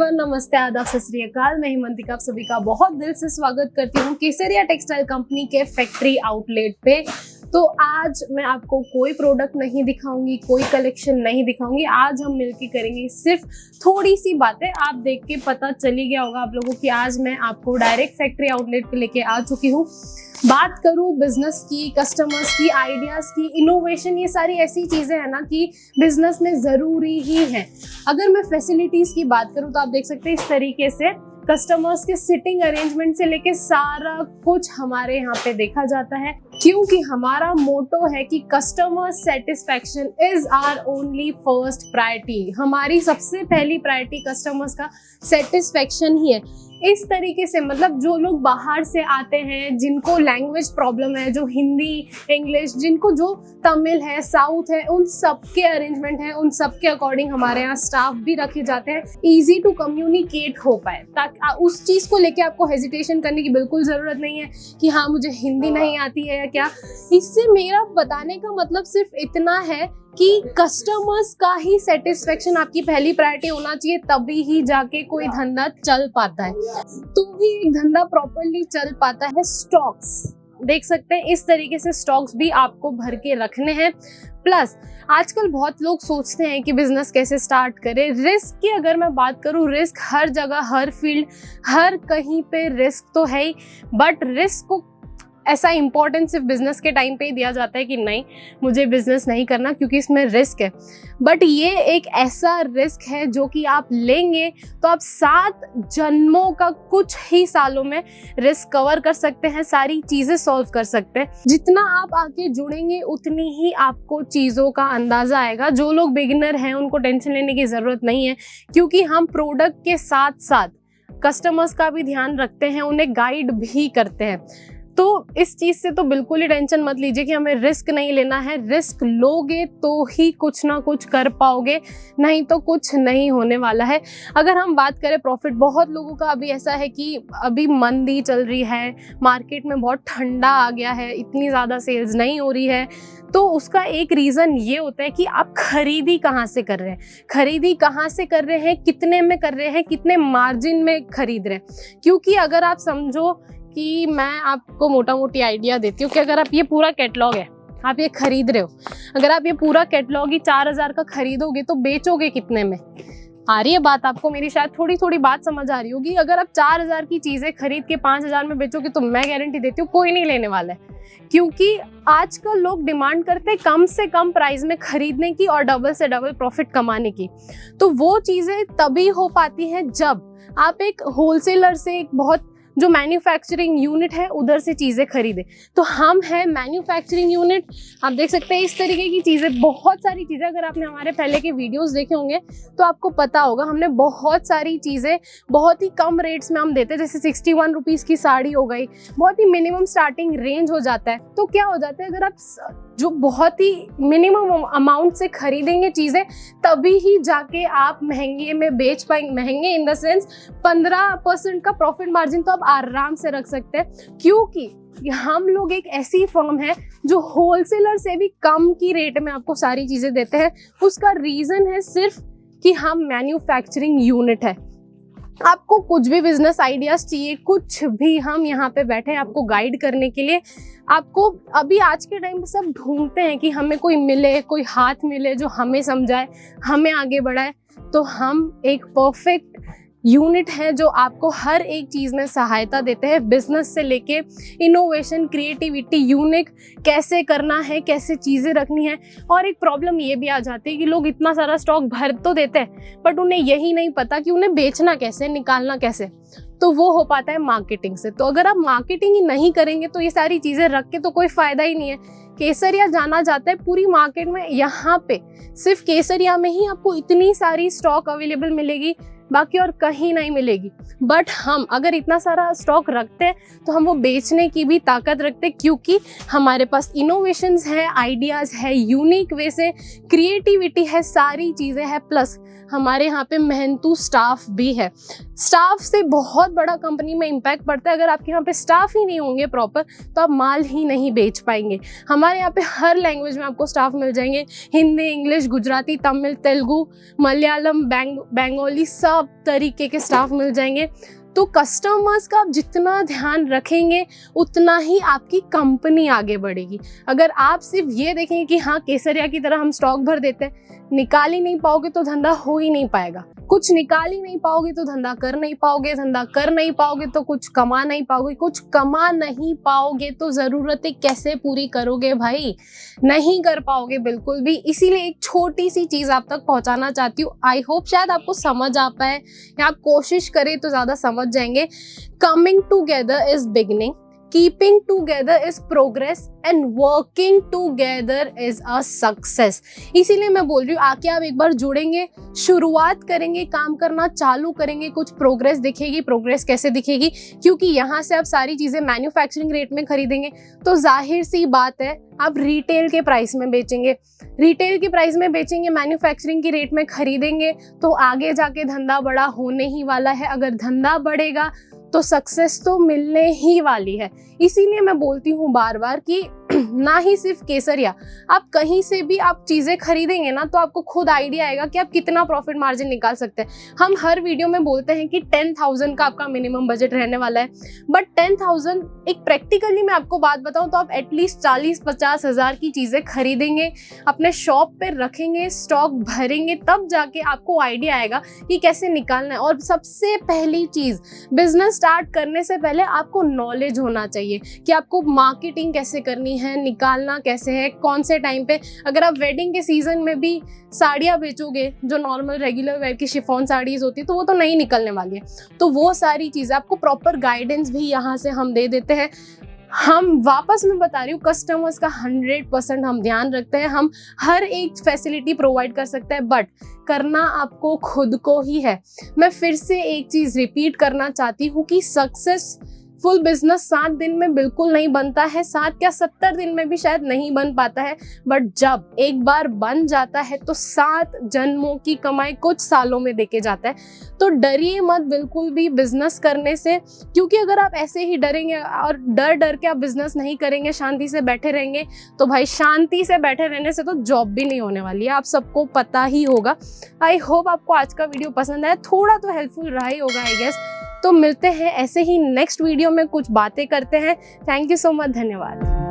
Everyone, नमस्ते, आदाब, सत श्री अकाल। मैं हिमंतिका आप सभी का बहुत दिल से स्वागत करती हूँ केसरिया टेक्सटाइल कंपनी के फैक्ट्री आउटलेट पे। तो आज मैं आपको कोई प्रोडक्ट नहीं दिखाऊंगी, कोई कलेक्शन नहीं दिखाऊंगी। आज हम मिलके करेंगे सिर्फ थोड़ी सी बातें। आप देख के पता चल ही गया होगा आप लोगों की आज मैं आपको डायरेक्ट फैक्ट्री आउटलेट पे लेके आ चुकी हूँ। बात करूँ बिजनेस की, कस्टमर्स की, आइडियाज़ की, इनोवेशन, ये सारी ऐसी चीज़ें हैं ना कि बिजनेस में ज़रूरी ही है। अगर मैं फैसिलिटीज़ की बात करूँ तो आप देख सकते हैं इस तरीके से कस्टमर्स के सिटिंग अरेंजमेंट से लेके सारा कुछ हमारे यहाँ पे देखा जाता है, क्योंकि हमारा मोटो है कि customer satisfaction is our only first priority. हमारी सबसे पहली प्रायोरिटी कस्टमर्स का सेटिस्फैक्शन ही है। इस तरीके से मतलब जो लोग बाहर से आते हैं, जिनको लैंग्वेज प्रॉब्लम है, जो हिंदी, इंग्लिश, जिनको जो तमिल है, साउथ है, उन सब के अरेंजमेंट है, उन सब के अकॉर्डिंग हमारे यहाँ स्टाफ भी रखे जाते हैं, इजी टू कम्युनिकेट हो पाए। ताकि उस चीज़ को लेके आपको हेजिटेशन करने की बिल्कुल ज़रूरत नहीं है कि हाँ मुझे हिंदी नहीं आती है या क्या। इससे मेरा बताने का मतलब सिर्फ इतना है कि कस्टमर्स का ही सेटिस्फेक्शन आपकी पहली प्रायोरिटी होना चाहिए, तभी ही जाके कोई धंधा चल पाता है। तो भी एक धंधा प्रॉपरली चल पाता है। स्टॉक्स देख सकते हैं, इस तरीके से स्टॉक्स भी आपको भर के रखने हैं। प्लस आजकल बहुत लोग सोचते हैं कि बिजनेस कैसे स्टार्ट करें। रिस्क की अगर मैं बात करूं, रिस्क हर जगह, हर फील्ड, हर कहीं पे रिस्क तो है ही, बट रिस्क को ऐसा इम्पोर्टेंस सिर्फ बिजनेस के टाइम पे ही दिया जाता है कि नहीं मुझे बिजनेस नहीं करना क्योंकि इसमें रिस्क है। बट ये एक ऐसा रिस्क है जो कि आप लेंगे तो आप 7 जन्मों का कुछ ही सालों में रिस्क कवर कर सकते हैं, सारी चीज़ें सॉल्व कर सकते हैं। जितना आप आगे जुड़ेंगे उतनी ही आपको चीज़ों का अंदाज़ा आएगा। जो लोग बिगिनर हैं उनको टेंशन लेने की ज़रूरत नहीं है, क्योंकि हम प्रोडक्ट के साथ साथ कस्टमर्स का भी ध्यान रखते हैं, उन्हें गाइड भी करते हैं। तो इस चीज़ से तो बिल्कुल ही टेंशन मत लीजिए कि हमें रिस्क नहीं लेना है। रिस्क लोगे तो ही कुछ ना कुछ कर पाओगे, नहीं तो कुछ नहीं होने वाला है। अगर हम बात करें प्रॉफिट, बहुत लोगों का अभी ऐसा है कि अभी मंदी चल रही है, मार्केट में बहुत ठंडा आ गया है, इतनी ज़्यादा सेल्स नहीं हो रही है। तो उसका एक रीज़न ये होता है कि आप खरीदी कहाँ से कर रहे हैं, खरीदी कहाँ से कर रहे हैं, कितने में कर रहे हैं, कितने मार्जिन में खरीद रहे हैं। क्योंकि अगर आप समझो कि मैं आपको मोटा मोटी आइडिया देती हूँ कि अगर आप ये पूरा कैटलॉग है, आप ये खरीद रहे हो, अगर आप ये पूरा कैटलॉग ही 4000 का खरीदोगे तो बेचोगे कितने में? आ रही है बात आपको मेरी? शायद थोड़ी थोड़ी बात समझ आ रही होगी। अगर आप 4000 की चीज़ें खरीद के 5000 में बेचोगे तो मैं गारंटी देती हूँ कोई नहीं लेने वाला है, क्योंकि आजकल लोग डिमांड करते हैं कम से कम प्राइस में खरीदने की और डबल से डबल प्रॉफिट कमाने की। तो वो चीज़ें तभी हो पाती हैं जब आप एक होलसेलर से, एक बहुत जो मैन्युफैक्चरिंग यूनिट है उधर से चीज़ें खरीदें। तो हम हैं मैन्युफैक्चरिंग यूनिट। आप देख सकते हैं इस तरीके की चीज़ें, बहुत सारी चीज़ें। अगर आपने हमारे पहले के वीडियोस देखे होंगे तो आपको पता होगा हमने बहुत सारी चीज़ें बहुत ही कम रेट्स में हम देते हैं। जैसे 61 रुपीज़ की साड़ी हो गई, बहुत ही मिनिमम स्टार्टिंग रेंज हो जाता है। तो क्या हो जाता है, अगर आप जो बहुत ही मिनिमम अमाउंट से खरीदेंगे चीज़ें, तभी ही जाके आप महंगे में बेच पाएंगे। महंगे इन द सेंस 15% का प्रॉफिट मार्जिन तो आप आराम से रख सकते हैं, क्योंकि हम लोग एक ऐसी फर्म है जो होलसेलर से भी कम की रेट में आपको सारी चीज़ें देते हैं। उसका रीज़न है सिर्फ कि हम मैन्युफैक्चरिंग यूनिट है। आपको कुछ भी बिजनेस आइडियाज़ चाहिए, कुछ भी, हम यहाँ पे बैठे हैं आपको गाइड करने के लिए। आपको अभी आज के टाइम पे सब ढूंढते हैं कि हमें कोई मिले, कोई हाथ मिले जो हमें समझाए, हमें आगे बढ़ाए। तो हम एक परफेक्ट यूनिट है जो आपको हर एक चीज़ में सहायता देते हैं, बिजनेस से लेके इनोवेशन, क्रिएटिविटी, यूनिक कैसे करना है, कैसे चीज़ें रखनी है। और एक प्रॉब्लम ये भी आ जाती है कि लोग इतना सारा स्टॉक भर तो देते हैं बट उन्हें यही नहीं पता कि उन्हें बेचना कैसे, निकालना कैसे। तो वो हो पाता है मार्केटिंग से। तो अगर आप मार्केटिंग ही नहीं करेंगे तो ये सारी चीज़ें रख के तो कोई फ़ायदा ही नहीं है। केसरिया जाना जाता है पूरी मार्केट में, यहाँ पे सिर्फ केसरिया में ही आपको इतनी सारी स्टॉक अवेलेबल मिलेगी, बाकी और कहीं नहीं मिलेगी। बट हम अगर इतना सारा स्टॉक रखते हैं तो हम वो बेचने की भी ताकत रखते हैं, क्योंकि हमारे पास इनोवेशंस है, आइडियाज़ है, यूनिक वे से क्रिएटिविटी है, सारी चीज़ें हैं। प्लस हमारे यहाँ पे मेहनतू स्टाफ भी है। स्टाफ से बहुत बड़ा कंपनी में इम्पैक्ट पड़ता है। अगर आपके यहाँ पे स्टाफ ही नहीं होंगे प्रॉपर तो आप माल ही नहीं बेच पाएंगे। हमारे हमारे यहाँ पे हर लैंग्वेज में आपको स्टाफ मिल जाएंगे, हिंदी, इंग्लिश, गुजराती, तमिल, तेलुगु, मलयालम, बंगाली, सब तरीके के स्टाफ मिल जाएंगे। तो कस्टमर्स का आप जितना ध्यान रखेंगे उतना ही आपकी कंपनी आगे बढ़ेगी। अगर आप सिर्फ ये देखेंगे कि हाँ केसरिया की तरह हम स्टॉक भर देते हैं, निकाल ही नहीं पाओगे तो धंधा हो ही नहीं पाएगा। कुछ निकाल ही नहीं पाओगे तो धंधा कर नहीं पाओगे, धंधा कर नहीं पाओगे तो कुछ कमा नहीं पाओगे, कुछ कमा नहीं पाओगे तो ज़रूरतें कैसे पूरी करोगे भाई? नहीं कर पाओगे बिल्कुल भी। इसीलिए एक छोटी सी चीज़ आप तक पहुंचाना चाहती हूँ। आई होप शायद आपको समझ आ पाए, या आप कोशिश करें तो ज़्यादा समझ जाएंगे। Coming together is beginning, keeping together is progress and working together is a success। इसीलिए मैं बोल रही हूँ, आके आप एक बार जुड़ेंगे, शुरुआत करेंगे, काम करना चालू करेंगे, कुछ प्रोग्रेस दिखेगी। प्रोग्रेस कैसे दिखेगी? क्योंकि यहाँ से आप सारी चीज़ें मैन्युफैक्चरिंग रेट में खरीदेंगे तो जाहिर सी बात है आप रिटेल के प्राइस में बेचेंगे, रिटेल के प्राइस में बेचेंगे, मैन्युफैक्चरिंग की रेट में खरीदेंगे तो आगे जाके धंधा बड़ा होने ही वाला है। अगर धंधा बढ़ेगा तो सक्सेस तो मिलने ही वाली है। इसीलिए मैं बोलती हूँ बार बार कि ना ही सिर्फ केसरिया, आप कहीं से भी आप चीज़ें खरीदेंगे ना तो आपको खुद आइडिया आएगा कि आप कितना प्रॉफिट मार्जिन निकाल सकते हैं। हम हर वीडियो में बोलते हैं कि 10,000 का आपका मिनिमम बजट रहने वाला है, बट 10,000 एक प्रैक्टिकली मैं आपको बात बताऊं तो आप एटलीस्ट 40-50 हज़ार की चीज़ें खरीदेंगे, अपने शॉप पे रखेंगे, स्टॉक भरेंगे, तब जाके आपको आइडिया आएगा कि कैसे निकालना है। और सबसे पहली चीज़, बिजनेस स्टार्ट करने से पहले आपको नॉलेज होना चाहिए कि आपको मार्केटिंग कैसे करनी है, निकालना कैसे है, कौन से टाइम पे। अगर आप वेडिंग के सीजन में भी साड़ियाँ बेचोगे जो नॉर्मल रेगुलर वेयर की शिफॉन साड़ीज होती है तो वो तो नहीं निकलने वाली है। तो वो सारी चीज़ें आपको प्रॉपर गाइडेंस भी यहाँ से हम दे देते हैं। हम वापस मैं बता रही हूँ, कस्टमर्स का 100% हम ध्यान रखते हैं। हम हर एक फैसिलिटी प्रोवाइड कर सकते हैं, बट करना आपको खुद को ही है। मैं फिर से एक चीज़ रिपीट करना चाहती हूँ कि सक्सेसफुल बिजनेस 7 दिन में बिल्कुल नहीं बनता है, 7 या 70 दिन में भी शायद नहीं बन पाता है, बट जब एक बार बन जाता है तो 7 जन्मों की कमाई कुछ सालों में देके जाता है। तो डरिए मत बिल्कुल भी बिजनेस करने से, क्योंकि अगर आप ऐसे ही डरेंगे और डर के आप बिजनेस नहीं करेंगे, शांति से बैठे रहेंगे, तो भाई शांति से बैठे रहने से तो जॉब भी नहीं होने वाली है, आप सबको पता ही होगा। आई होप आपको आज का वीडियो पसंद आया, थोड़ा तो हेल्पफुल रहा ही होगा आई गेस। तो मिलते हैं ऐसे ही नेक्स्ट वीडियो में, कुछ बातें करते हैं। थैंक यू सो मच, धन्यवाद।